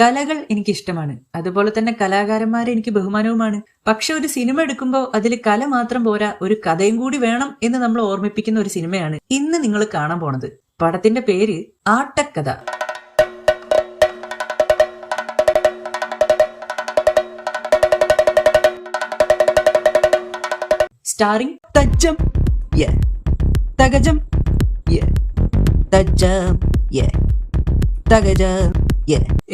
കലകൾ എനിക്കിഷ്ടമാണ്, അതുപോലെ തന്നെ കലാകാരന്മാരെ എനിക്ക് ബഹുമാനവുമാണ്. പക്ഷെ ഒരു സിനിമ എടുക്കുമ്പോൾ അതിൽ കല മാത്രം പോരാ, ഒരു കഥയും കൂടി വേണം എന്ന് നമ്മൾ ഓർമ്മിപ്പിക്കുന്ന ഒരു സിനിമയാണ് ഇന്ന് നിങ്ങൾ കാണാൻ പോണത്. പടത്തിന്റെ പേര് ആട്ടക്കഥ. സ്റ്റാറിംഗ് തജ്ജം തകജം തജ്ജം തകജം.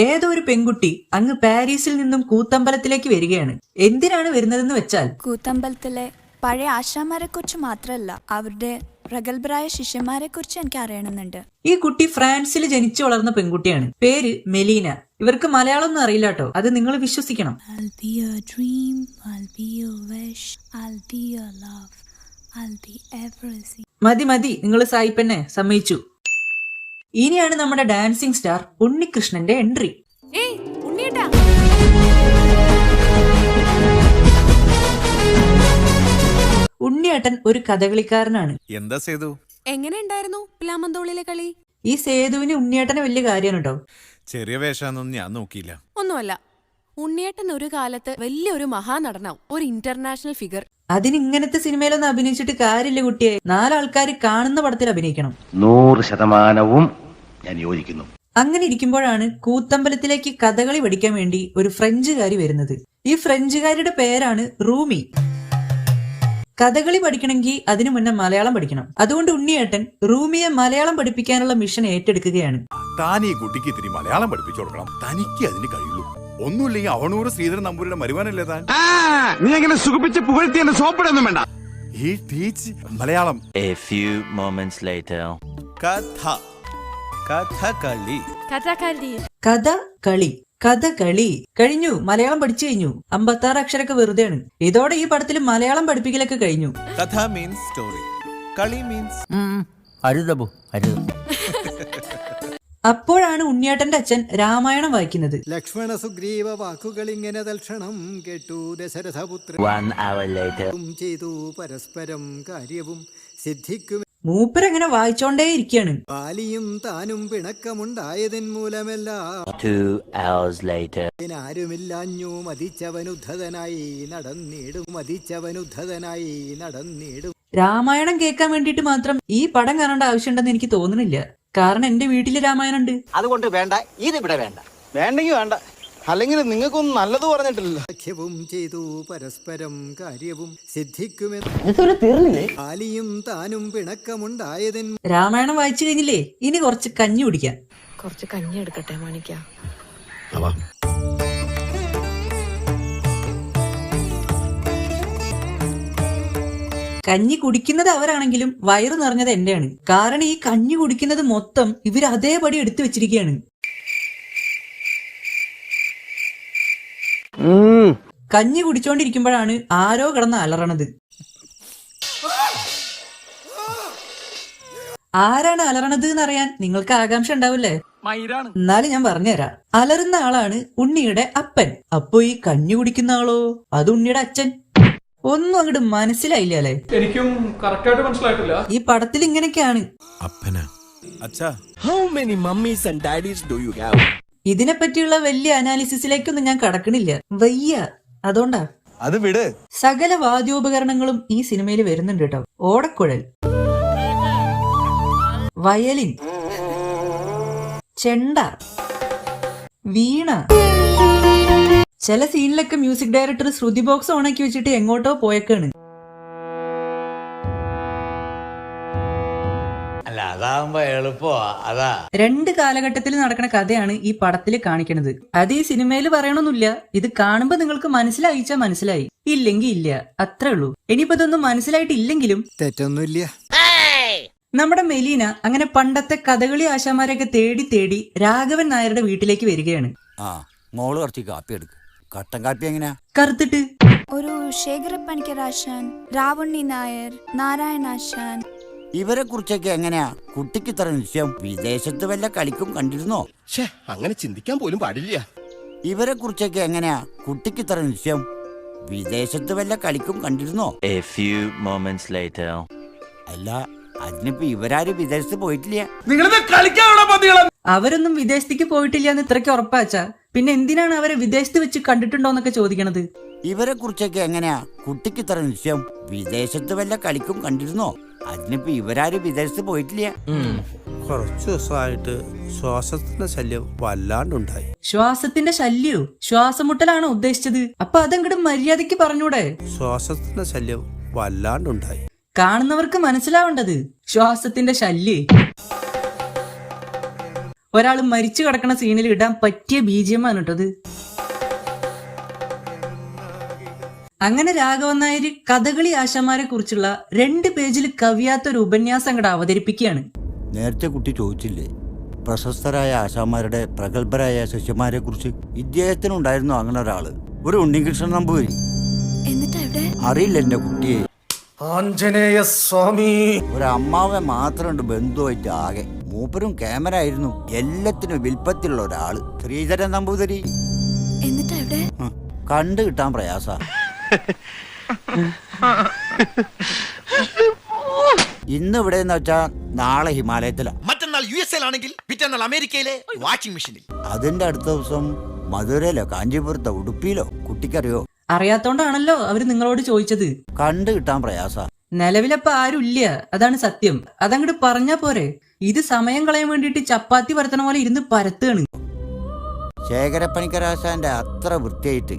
ഏതോ ഒരു പെൺകുട്ടി അങ്ങ് പാരീസിൽ നിന്നും കൂത്തമ്പലത്തിലേക്ക് വരികയാണ്. എന്തിനാണ് വരുന്നതെന്ന് വെച്ചാൽ കൂത്തമ്പലത്തിലെ പഴയ ആശാമാരെ കുറിച്ച് മാത്രമല്ല, അവരുടെ പ്രഗത്ഭരായ ശിഷ്യന്മാരെ കുറിച്ച് എനിക്ക് അറിയണമെന്നുണ്ട്. ഈ കുട്ടി ഫ്രാൻസിൽ ജനിച്ചു വളർന്ന പെൺകുട്ടിയാണ്. പേര് മെലീന. ഇവർക്ക് മലയാളം ഒന്നും അറിയില്ല കേട്ടോ, അത് നിങ്ങൾ വിശ്വസിക്കണം. മതി മതി, നിങ്ങൾ സായിപ്പന്നെ സമ്മതിച്ചു. ഇനിയാണ് നമ്മുടെ ഡാൻസിംഗ് സ്റ്റാർ ഉണ്ണികൃഷ്ണന്റെ എൻട്രി. ഉണ്ണിയേട്ടൻ ഒരു കഥകളിക്കാരനാണ്. എന്താ സേതു, എങ്ങനെ ഉണ്ടായിരുന്നു പ്ലാമന്തോളിലെ കളി? ഈ സേതുവിന് ഉണ്ണിയേട്ടന് വലിയ കാര്യമാണ് കേട്ടോ. ചെറിയ വേഷാന്നൊന്നും ഞാൻ നോക്കിയില്ല. ഒന്നുമല്ല, ഉണ്ണിയേട്ടൻ ഒരു കാലത്ത് വലിയൊരു മഹാനടനാവും, ഒരു ഇന്റർനാഷണൽ ഫിഗർ. അതിന് ഇങ്ങനത്തെ സിനിമയിലൊന്നും അഭിനയിച്ചിട്ട് കാര്യമില്ല കുട്ടിയെ. 4 ആൾക്കാർ കാണുന്ന പടത്തിൽ അഭിനയിക്കണം. 100% ഞാൻ യോജിക്കുന്നു. അങ്ങനെ ഇരിക്കുമ്പോഴാണ് കൂത്തമ്പലത്തിലേക്ക് കഥകളി പഠിക്കാൻ വേണ്ടി ഒരു ഫ്രഞ്ചുകാരി വരുന്നത്. ഈ ഫ്രഞ്ചുകാരിയുടെ പേരാണ് റൂമി. കഥകളി പഠിക്കണമെങ്കിൽ അതിനു മുന്നേ മലയാളം പഠിക്കണം. അതുകൊണ്ട് ഉണ്ണിയേട്ടൻ റൂമിയെ മലയാളം പഠിപ്പിക്കാനുള്ള മിഷൻ ഏറ്റെടുക്കുകയാണ്. താൻ ഈ കുട്ടിക്ക് ഇത്തിരി മലയാളം പഠിപ്പിച്ചു കൊടുക്കണം, തനിക്ക് അതിന് കഴിയുള്ളൂ. ഒന്നുമില്ലെങ്കിൽ അവണൂർ ശ്രീധരൻ നമ്പൂരിയുടെ മരുവാനല്ലേ താൻ. നീ അങ്ങനെ സുഖിപ്പിച്ച് പുകഴ്ത്തി എന്നെ സോപ്പിടൊന്നും വേണ്ട. ഈ teach Malayalam. A few moments later. Kathakali Kathakali കഴിഞ്ഞു. മലയാളം പഠിച്ചു കഴിഞ്ഞു. 56 അക്ഷരമൊക്കെ വെറുതെയാണ്. ഇതോടെ ഈ പടത്തിൽ മലയാളം പഠിപ്പിക്കലൊക്കെ കഴിഞ്ഞു. കഥ മീൻസ് സ്റ്റോറി, കളി മീൻസ് അപ്പോഴാണ് ഉണ്ണിയേട്ടന്റെ അച്ഛൻ രാമായണം വായിക്കുന്നത്. ലക്ഷ്മണ സുഗ്രീവ വാക്കുകൾ ഇങ്ങനെ തൽക്ഷണം കേട്ടു ദശരഥപുത്രൻ. 1 hour later. ചെയ്തു പരസ്പരം കാര്യവും സിദ്ധിക്കും. മൂപ്പരങ്ങനെ വായിച്ചോണ്ടേ ഇരിക്കുകയാണ്. ബാലിയും താനും പിണക്കമുണ്ടായതിൻ മൂലമല്ല 2 hours later. ആരുമില്ലാഞ്ഞു മതിച്ചവനുദ്ധതനായി നടന്നിടും. രാമായണം കേൾക്കാൻ വേണ്ടിയിട്ട് മാത്രം ഈ പടം കാണേണ്ട ആവശ്യമുണ്ടെന്ന് എനിക്ക് തോന്നുന്നില്ല. കാരണം എന്റെ വീട്ടില് രാമായണം ഉണ്ട്. അതുകൊണ്ട് വേണ്ട, ഇതിവിടെ വേണ്ട. വേണ്ടെങ്കിൽ വേണ്ട, അല്ലെങ്കിൽ നിങ്ങൾക്കൊന്നും നല്ലത് പറഞ്ഞിട്ടില്ല. സഖ്യവും ചെയ്തു പരസ്പരം കാര്യവും സിദ്ധിക്കുമെന്ന്. ബാലിയും താനും പിണക്കമുണ്ടായതിൻ. രാമായണം വായിച്ചു കഴിഞ്ഞില്ലേ, ഇനി കുറച്ച് കഞ്ഞി കുടിക്കാം. കുറച്ച് കഞ്ഞി എടുക്കട്ടെ മാണിക്ക. കഞ്ഞി കുടിക്കുന്നത് അവരാണെങ്കിലും വയറു നിറഞ്ഞത് എന്റെയാണ്. കാരണം ഈ കഞ്ഞി കുടിക്കുന്നത് മൊത്തം ഇവർ അതേപടി എടുത്തു വെച്ചിരിക്കുകയാണ്. കഞ്ഞി കുടിച്ചോണ്ടിരിക്കുമ്പോഴാണ് ആരോ കിടന്ന് അലറണത്. ആരാണ് അലറണത് എന്നറിയാൻ നിങ്ങൾക്ക് ആകാംക്ഷ ഉണ്ടാവില്ലേ? എന്നാലും ഞാൻ പറഞ്ഞുതരാം. അലറുന്ന ആളാണ് ഉണ്ണിയുടെ അപ്പൻ. അപ്പൊ ഈ കഞ്ഞി കുടിക്കുന്ന ആളോ, അത് ഉണ്ണിയുടെ അച്ഛൻ. ഒന്നും അങ്ങോട്ട് മനസ്സിലായില്ല അല്ലെ? എനിക്കും കറക്റ്റായിട്ട് മനസ്സിലായിട്ടില്ല. ഈ പടത്തിൽ ഇങ്ങനെയൊക്കെയാണ്. ഇതിനെപ്പറ്റിയുള്ള വലിയ അനാലിസിസിലേക്കൊന്നും ഞാൻ കടക്കണില്ല, വയ്യ. അതുകൊണ്ടാ. അത് വിട്. സകല വാദ്യോപകരണങ്ങളും ഈ സിനിമയിൽ വരുന്നുണ്ട് കേട്ടോ. ഓടക്കുഴൽ, വയലിൻ, ചെണ്ട, വീണ. ചില സീനിലൊക്കെ മ്യൂസിക് ഡയറക്ടർ ശ്രുതി ബോക്സ് ഓണാക്കി വെച്ചിട്ട് എങ്ങോട്ടോ പോയേക്കാണ്. രണ്ട് കാലഘട്ടത്തിൽ നടക്കുന്ന കഥയാണ് ഈ പടത്തിൽ കാണിക്കുന്നത്. അത് ഈ സിനിമയിൽ പറയണമെന്നില്ല. ഇത് കാണുമ്പോ നിങ്ങൾക്ക് മനസ്സിലായിച്ചാ മനസ്സിലായി, ഇല്ലെങ്കിൽ ഇല്ല, അത്രേ ഉള്ളൂ. ഇനിയിപ്പോ ഇതൊന്നും മനസ്സിലായിട്ടില്ലെങ്കിലും തെറ്റൊന്നുമില്ല. നമ്മുടെ മെലീന അങ്ങനെ പണ്ടത്തെ കഥകളി ആശാമാരെയൊക്കെ തേടി തേടി രാഘവൻ നായരുടെ വീട്ടിലേക്ക് വരികയാണ്. മോള് കുറച്ച് കാപ്പി എടുക്കും. കട്ടൻ കാപ്പി എങ്ങനെയാ? കറുത്തിട്ട്. ഒരു ശേഖരപ്പണിക്കരാശാൻ, രാവുണ്ണി നായർ, നാരായണാശാൻ. ഇവരെ കുറിച്ചൊക്കെ എങ്ങനെയാ കുട്ടിക്ക് ഇത്ര നിശ്ചയം? വിദേശത്ത് വല്ല കളിക്കും കണ്ടിരുന്നോ? അങ്ങനെ ചിന്തിക്കാൻ പോലും പാടില്ല. ഇവരെ കുറിച്ചൊക്കെ എങ്ങനെയാ കുട്ടിക്ക് ഇത്ര നിശ്ചയം? വിദേശത്ത് വല്ല കളിക്കും കണ്ടിരുന്നോ? A few moments later. അല്ല, അതിനിപ്പോ ഇവരാരും വിദേശത്ത് പോയിട്ടില്ല. അവരൊന്നും വിദേശത്തേക്ക് പോയിട്ടില്ല എന്ന് ഇത്രയ്ക്ക് ഉറപ്പാച്ചാ പിന്നെ എന്തിനാണ് അവരെ വിദേശത്ത് വെച്ച് കണ്ടിട്ടുണ്ടോന്നൊക്കെ ചോദിക്കണത്? ഇവരെ കുറിച്ചൊക്കെ എങ്ങനെയാ കുട്ടിക്ക് ഇത്ര നിശ്ചയം? വിദേശത്ത് വല്ല കളിക്കും കണ്ടിരുന്നോ? അതിനിപ്പോ ഇവരാരും വിദേശത്ത് പോയിട്ടില്ല. കുറച്ചു ദിവസമായിട്ട് ശ്വാസത്തിന്റെ ശല്യം വല്ലാണ്ടുണ്ടായി. ശ്വാസത്തിന്റെ ശല്യോ? ശ്വാസമുട്ടലാണോ ഉദ്ദേശിച്ചത്? അപ്പൊ അതങ്ങോട്ട് മര്യാദയ്ക്ക് പറഞ്ഞൂടെ? ശ്വാസത്തിന്റെ ശല്യം വല്ലാണ്ടുണ്ടായി. കാണുന്നവർക്ക് മനസ്സിലാവേണ്ടത് ശ്വാസത്തിന്റെ ശല്യേ. ഒരാൾ മരിച്ചു കിടക്കണ സീനിൽ ഇടാൻ പറ്റിയ BGM ആണ് കേട്ടത്. അങ്ങനെ രാഘവൻ നായര് കഥകളി ആശാന്മാരെ കുറിച്ചുള്ള 2 പേജിൽ കവിയാത്തൊരു ഉപന്യാസം അങ്ങോട്ട് അവതരിപ്പിക്കുകയാണ്. നേരത്തെ കുട്ടി ചോദിച്ചില്ലേ പ്രശസ്തരായ ആശാന്മാരുടെ പ്രഗത്ഭരായ ശിഷ്യന്മാരെ കുറിച്ച്? ഇദ്ദേഹത്തിനുണ്ടായിരുന്നു അങ്ങനെ ഒരാള്, ഒരു ഉണ്ണികൃഷ്ണൻ നമ്പൂതിരി. അറിയില്ല എന്റെ കുട്ടിയെ. ആഞ്ജനേയ സ്വാമി. ഒരു അമ്മാവൻ മാത്രമുണ്ട് ബന്ധുവായിട്ട് ആകെ. മൂപ്പരും ക്യാമറ ആയിരുന്നു. എല്ലാത്തിനും വിൽപ്പത്തിലുള്ള ഒരാള് ശ്രീധരൻ നമ്പൂതിരി. കണ്ടു കിട്ടാൻ പ്രയാസ. ഇന്ന് ഇവിടെ വെച്ചാ നാളെ ഹിമാലയത്തിലാ, മറ്റന്നാൾ USA ആണെങ്കിൽ പിറ്റന്നാൾ അമേരിക്കയിലെ വാഷിംഗ് മെഷീനിൽ. അതിന്റെ അടുത്ത ദിവസം മധുരയിലോ കാഞ്ചീപുരത്തോ ഉടുപ്പിയിലോ. കുട്ടിക്കറിയോ? അറിയാത്തോണ്ടാണല്ലോ അവര് നിങ്ങളോട് ചോദിച്ചത്. കണ്ടു കിട്ടാൻ പ്രയാസ. നിലവിലപ്പ ആരും ഇല്ല, അതാണ് സത്യം. അതങ്ങോട്ട് പറഞ്ഞാ പോരെ. ഇത് സമയം കളയാൻ വേണ്ടിട്ട് ചപ്പാത്തി പരത്തണ പോലെ ഇരുന്ന് പരത്തുകയാണ്. ശേഖരപ്പണിക്കരാശാന്റെ അത്ര വൃത്തിയായിട്ട്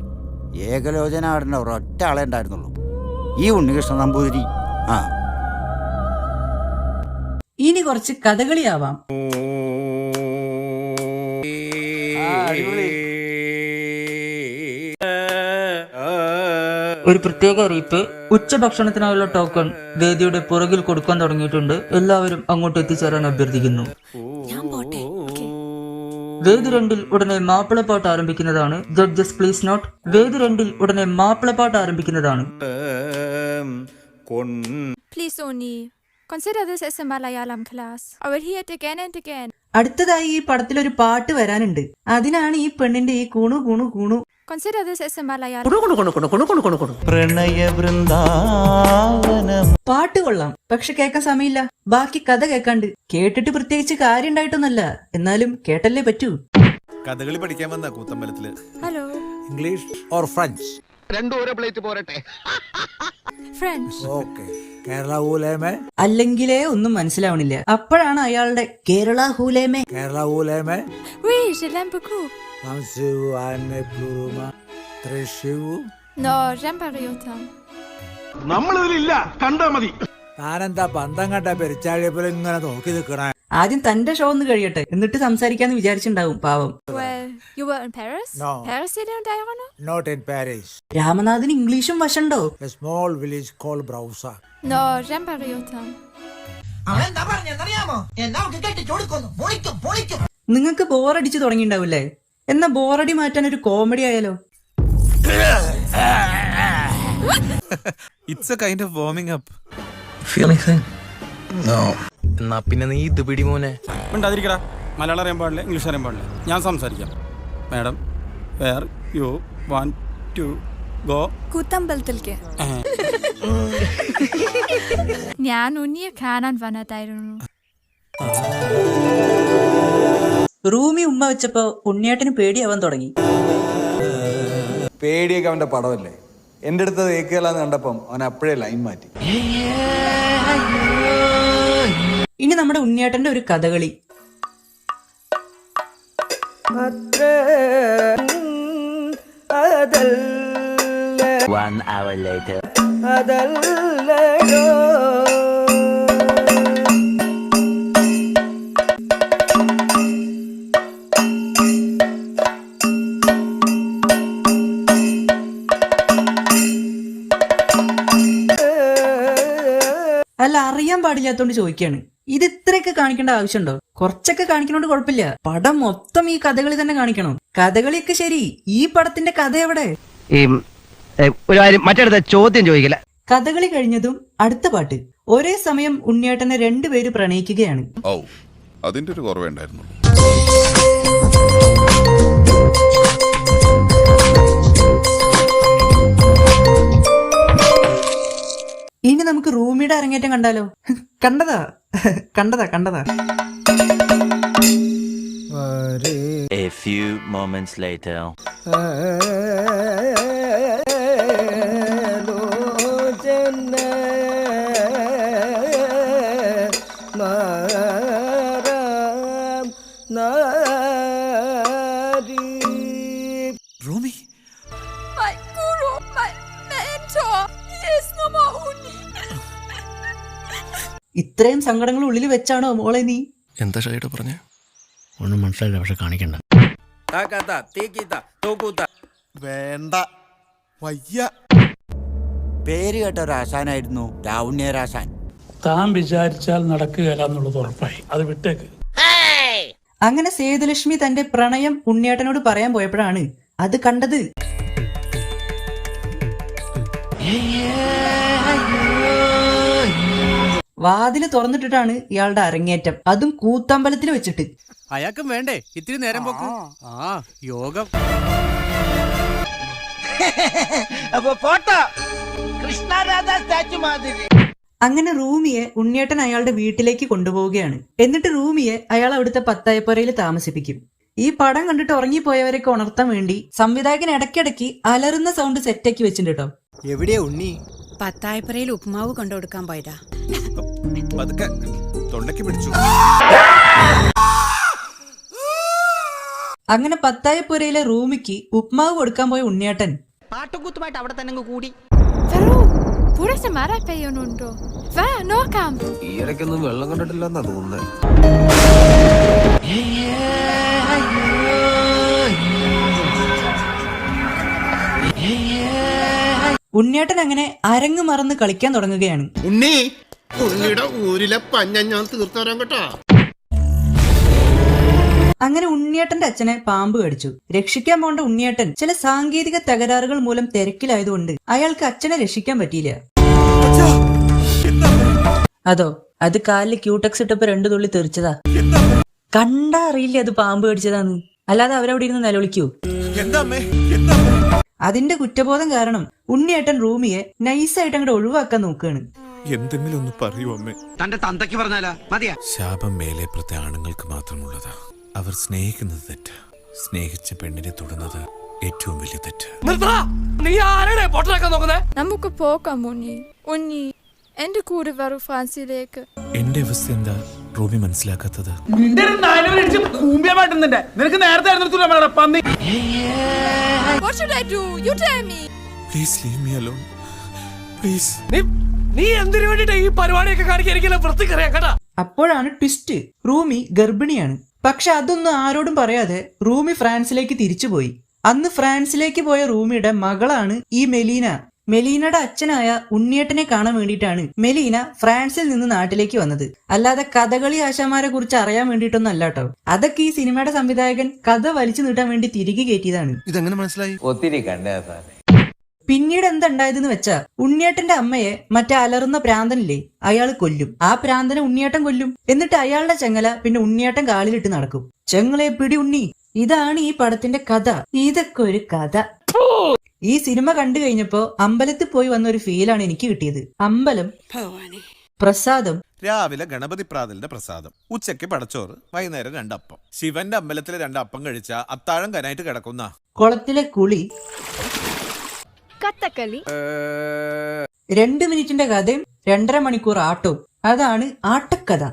ഏകലോചന ആടുന്ന ഒരൊറ്റ ആളെ ഉണ്ടായിരുന്നുള്ളൂ, ഈ ഉണ്ണികൃഷ്ണൻ നമ്പൂതിരി. ഇനി കുറച്ച് കഥകളിയാവാം. ഒരു പ്രത്യേക അറിയിപ്പ്. ഉച്ചഭക്ഷണത്തിനായുള്ള ടോക്കൺ വേദിയുടെ പുറകിൽ കൊടുക്കാൻ തുടങ്ങിയിട്ടുണ്ട്. എല്ലാവരും അങ്ങോട്ട് എത്തിച്ചേരാൻ അഭ്യർത്ഥിക്കുന്നു. വേദി 2-ൽ ഉടനെ മാപ്പിളപ്പാട്ട് ആരംഭിക്കുന്നതാണ്. Judges please note. വേദി 2-ൽ ഉടനെ മാപ്പിളപ്പാട്ട് ആരംഭിക്കുന്നതാണ്. Please only consider this as a Malayalam class. I will hear it again and again. അടുത്തതായി ഈ പടത്തിലൊരു പാട്ട് വരാനുണ്ട്. അതിനാണ് ഈ പെണ്ണിന്റെ ഈ കൂണു കൂണു കൂണു. Consider this as a Malayalam. പ്രണയ വൃന്ദാവനം. പാട്ട് കൊള്ളാം, പക്ഷെ കേൾക്കാൻ സമയമില്ല. ബാക്കി കഥ കേൾക്കാണ്ട്. കേട്ടിട്ട് പ്രത്യേകിച്ച് കാര്യം ഉണ്ടായിട്ടൊന്നല്ല, എന്നാലും കേട്ടല്ലേ പറ്റൂ. കഥകളി പഠിക്കാൻ വന്ന കൂത്തമ്പലത്തില്. Hello. English or French? രണ്ടും ഓരോ പ്ലേറ്റ് പോരട്ടെ. French. ഓക്കെ. കേരള ഊലേമേ. അല്ലെങ്കിലേ ഒന്നും മനസ്സിലാവണില്ല. അപ്പോഴാണ് അയാളുടെ Kerala ഹൂലേമേ. Kerala ഊലേമേ. Oui, je l'aime beaucoup. No, j'aime pas autant. നമ്മളിതിലില്ല, കണ്ടാ മതി. താനെന്താ പന്തം കണ്ട പെരിച്ചാഴിയപ്പോൾ ഇങ്ങനെ നോക്കി നിൽക്കണേ? ആദ്യം തന്റെ ഷോ ഒന്ന് കഴിയട്ടെ, എന്നിട്ട് സംസാരിക്കാന്ന് വിചാരിച്ചിണ്ടാവും പാവം. Well, you were in Paris? No. Paris city on Diana? Not in Paris. രാമനാഥന് ഇംഗ്ലീഷും വശണ്ടോ? A small village called Brausa. No, j'aime pas autant. നിങ്ങൾക്ക് ബോറടിച്ചു തുടങ്ങിണ്ടാവില്ലേ? എന്നാ ബോറടി മാറ്റാൻ ഒരു കോമഡി ആയാലോ? It's a kind of warming up. Feel anything? No. എന്നാ പിന്നെ നീ ഇത് പിടി മോനെ. ഉണ്ടാതിരിക്കടാ. മലയാളം അറിയാൻ പാടില്ല, ഇംഗ്ലീഷ് അറിയാൻ പാടില്ല. ഞാൻ സംസാരിക്കാം. Madam, where you want to go? കൂത്തമ്പലത്തിലേക്ക്. ഞാൻ ഉണ്ണിയെ കാണാൻ വന്നതായിരുന്നു. റൂമി ഉമ്മ വെച്ചപ്പോ ഉണ്ണിയേട്ടന് പേടിയാവാൻ തുടങ്ങി. പേടിയൊക്കെ അവന്റെ പടമല്ലേ. എന്റെ അടുത്ത് ഏക്കലാന്ന് കണ്ടപ്പം അവൻ അപ്പോഴേ ലൈൻ മാറ്റി. ഇനി നമ്മുടെ ഉണ്ണിയേട്ടന്റെ ഒരു കഥകളി. 1 hour later. അല്ല, അറിയാൻ പാടില്ലാത്തോണ്ട് ചോദിക്കാണ്. ഇത് ഇത്രയൊക്കെ കാണിക്കേണ്ട ആവശ്യമുണ്ടോ? കുറച്ചൊക്കെ കാണിക്കണോണ്ട് കുഴപ്പമില്ല. പടം മൊത്തം ഈ കഥകളി തന്നെ കാണിക്കണം. കഥകളിയൊക്കെ ശരി, ഈ പടത്തിന്റെ കഥ എവിടെ? ഒരു കാര്യം മറ്റടുത്ത ചോദ്യം ചോദിക്കില്ല. കഥകളി കഴിഞ്ഞതും അടുത്ത പാട്ട്. ഒരേ സമയം ഉണ്ണിയേട്ടനെ 2 പേര് പ്രണയിക്കുകയാണ്. ഓ, അതിന്റെ ഒരു കുറവുണ്ടായിരുന്നു. ഇനി നമുക്ക് റൂമിയുടെ അരങ്ങേറ്റം കണ്ടാലോ? കണ്ടതാ. A A few moments later. Rumi My guru, my mentor, he is no more Unni. ഇത്രയും സങ്കടങ്ങൾ ഉള്ളിൽ വെച്ചാണോ മോളെ നീ? എന്താ ഷൈഡ് പറഞ്ഞേ? ഒന്നും മനസ്സിലായില്ല, പക്ഷെ കാണിക്കണ്ട. വേണ്ട വയ്യ. പേര് കേട്ട ഒരു ആശാനായിരുന്നു ലാവണ്യരാശാൻ. താൻ വിചാരിച്ചാൽ നടക്കുകയില്ല എന്നുള്ളത് ഉറപ്പായി. അത് വിട്ടേക്ക്. അങ്ങനെ സേതുലക്ഷ്മി തന്റെ പ്രണയം ഉണ്ണിയേട്ടനോട് പറയാൻ പോയപ്പോഴാണ് അത് കണ്ടത്. വാതില് തുറന്നിട്ടിട്ടാണ് ഇയാളുടെ അരങ്ങേറ്റം, അതും കൂത്തമ്പലത്തിൽ വെച്ചിട്ട്. അയാൾക്കും വേണ്ടേ ഇത്തിരി നേരം പോക്ക്? ആ യോഗം. അങ്ങനെ റൂമിയെ ഉണ്ണിയേട്ടൻ അയാളുടെ വീട്ടിലേക്ക് കൊണ്ടുപോവുകയാണ്. എന്നിട്ട് റൂമിയെ അയാൾ അവിടുത്തെ പത്തായപ്പുരയിൽ താമസിപ്പിക്കും. ഈ പടം കണ്ടിട്ട് ഉറങ്ങിപ്പോയവരൊക്കെ ഉണർത്താൻ വേണ്ടി സംവിധായകൻ ഇടയ്ക്കിടയ്ക്ക് അലറുന്ന സൗണ്ട് സെറ്റാക്കി വെച്ചിട്ടുണ്ട് കേട്ടോ. എവിടെയാ ഉണ്ണി? പത്തായപ്പുരയിൽ ഉപ്മാവ് കൊണ്ടുകൊടുക്കാൻ പോയതാ. പതുക്കെ തൊണ്ടയ്ക്ക് പിടിച്ചു. അങ്ങനെ പത്തായപ്പുരയിലെ റൂമിക്ക് ഉപ്മാവ് കൊടുക്കാൻ പോയ ഉണ്ണിയേട്ടൻ പാട്ടുകൂത്തുമായിട്ട് അവിടെ തന്നെ കൂടി. ഈ ഇടയ്ക്കൊന്നും വെള്ളം കണ്ടിട്ടില്ലെന്നാ തോന്നുന്നത്. ഉണ്ണിയേട്ടൻ അങ്ങനെ അരങ്ങ് മറന്ന് കളിക്കാൻ തുടങ്ങുകയാണ്. ഉണ്ണിയുടെ ഊരിലെ പഞ്ഞ ഞാൻ തീർത്തരാൻ കേട്ടോ. അങ്ങനെ ഉണ്ണിയേട്ടന്റെ അച്ഛനെ പാമ്പ് കടിച്ചു. രക്ഷിക്കാൻ പോണ്ട ഉണ്ണിയേട്ടൻ ചില സാങ്കേതിക തകരാറുകൾ മൂലം തിരക്കിലായതുകൊണ്ട് അയാൾക്ക് അച്ഛനെ രക്ഷിക്കാൻ പറ്റിയില്ല. അതോ അത് കാലില് ക്യൂടെക്സ് ഇട്ടപ്പോ 2 തുള്ളി തെറിച്ചതാ. കണ്ടാ അറിയില്ല അത് പാമ്പ് കടിച്ചതാന്ന്. അല്ലാതെ അവരവിടെ ഇരുന്ന് നിലവിളിക്കൂ. അതിന്റെ കുറ്റബോധം കാരണം ഉണ്ണിയേട്ടൻ റൂമിയെ നൈസായിട്ട് അങ്ങോട്ട് ഒഴിവാക്കാൻ നോക്കുകയാണ്. എന്തെങ്കിലും ഒന്ന് പറയൂ അമ്മേ. തന്റെ തന്തയ്ക്ക് പറഞ്ഞാലാ മതിയാ? ശാപം മേലെ പ്രത്യ ആണുങ്ങൾക്ക് മാത്രമുള്ളതാ. അവർ സ്നേഹിക്കുന്നത് തെറ്റ്, സ്നേഹിച്ച പെണ്ണിനെ തൊടുന്നത് ഏറ്റവും വലിയ തെറ്റ്. നീ ആരാണ് പൊട്ടനാക്കാൻ നോക്കുന്നേ? നമുക്ക് പോകാം ഉണ്ണി. ഉണ്ണി എന്റെ കൂടെ വരൂ ഫ്രാൻസിലേക്ക്. എന്റെ അവസ്ഥ എന്താ റൂമി മനസ്സിലാക്കാത്തത്? നിന്റെ കൂമ്പിയമായിട്ടുന്നുണ്ട്. നിനക്ക് നേരത്തെ പന്നി. What should I do? You tell me. Please leave me alone please. നീ എന്തിനു വേണ്ടിട്ട് ഈ പരിപാടിയൊക്കെ കാണിക്കാൻ വൃത്തിക്കറിയാം കേട്ടാ. അപ്പോഴാണ് ട്വിസ്റ്റ്. റൂമി ഗർഭിണിയാണ്. പക്ഷെ അതൊന്നും ആരോടും പറയാതെ റൂമി ഫ്രാൻസിലേക്ക് തിരിച്ചുപോയി. അന്ന് ഫ്രാൻസിലേക്ക് പോയ റൂമിയുടെ മകളാണ് ഈ മെലീന. മെലീനയുടെ അച്ഛനായ ഉണ്ണിയേട്ടനെ കാണാൻ വേണ്ടിയിട്ടാണ് മെലീന ഫ്രാൻസിൽ നിന്ന് നാട്ടിലേക്ക് വന്നത്. അല്ലാതെ കഥകളി ആശാമാരെ കുറിച്ച് അറിയാൻ വേണ്ടിയിട്ടൊന്നും അല്ല കേട്ടോ. അതൊക്കെ ഈ സിനിമയുടെ സംവിധായകൻ കഥ വലിച്ചു നീട്ടാൻ വേണ്ടി തിരികെ കയറ്റിയതാണ്. ഇതെങ്ങനെ മനസ്സിലായി? ഒത്തിരി കണ്ടേ. പിന്നീട് എന്തുണ്ടായതെന്ന് വെച്ചാ ഉണ്ണിയേട്ടന്റെ അമ്മയെ മറ്റേ അലറുന്ന പ്രാന്തനില്ലേ അയാൾ കൊല്ലും. ആ പ്രാന്തനെ ഉണ്ണിയേട്ടൻ കൊല്ലും. എന്നിട്ട് അയാളുടെ ചെങ്ങല പിന്നെ ഉണ്ണിയേട്ടൻ കാലിലിട്ട് നടക്കും. ചെങ്ങളെ പിടി ഉണ്ണി. ഇതാണ് ഈ പടത്തിന്റെ കഥ. ഇതൊക്കെ ഒരു കഥ. ഈ സിനിമ കണ്ടു കഴിഞ്ഞപ്പോ അമ്പലത്തിൽ പോയി വന്ന ഒരു ഫീലാണ് എനിക്ക് കിട്ടിയത്. അമ്പലം, പ്രസാദം. രാവിലെ ഗണപതി പ്രാതലിന്റെ പ്രസാദം, ഉച്ചയ്ക്ക് പടച്ചോറ്, വൈകുന്നേരം 2 അപ്പം. ശിവന്റെ അമ്പലത്തിലെ 2 അപ്പം കഴിച്ച അത്താഴം കനായിട്ട് കിടക്കുന്ന കുളത്തിലെ കുളി, കഥകളി, 2 മിനിറ്റിന്റെ കഥയും 2.5 മണിക്കൂർ ആട്ടവും. അതാണ് ആട്ടക്കഥ.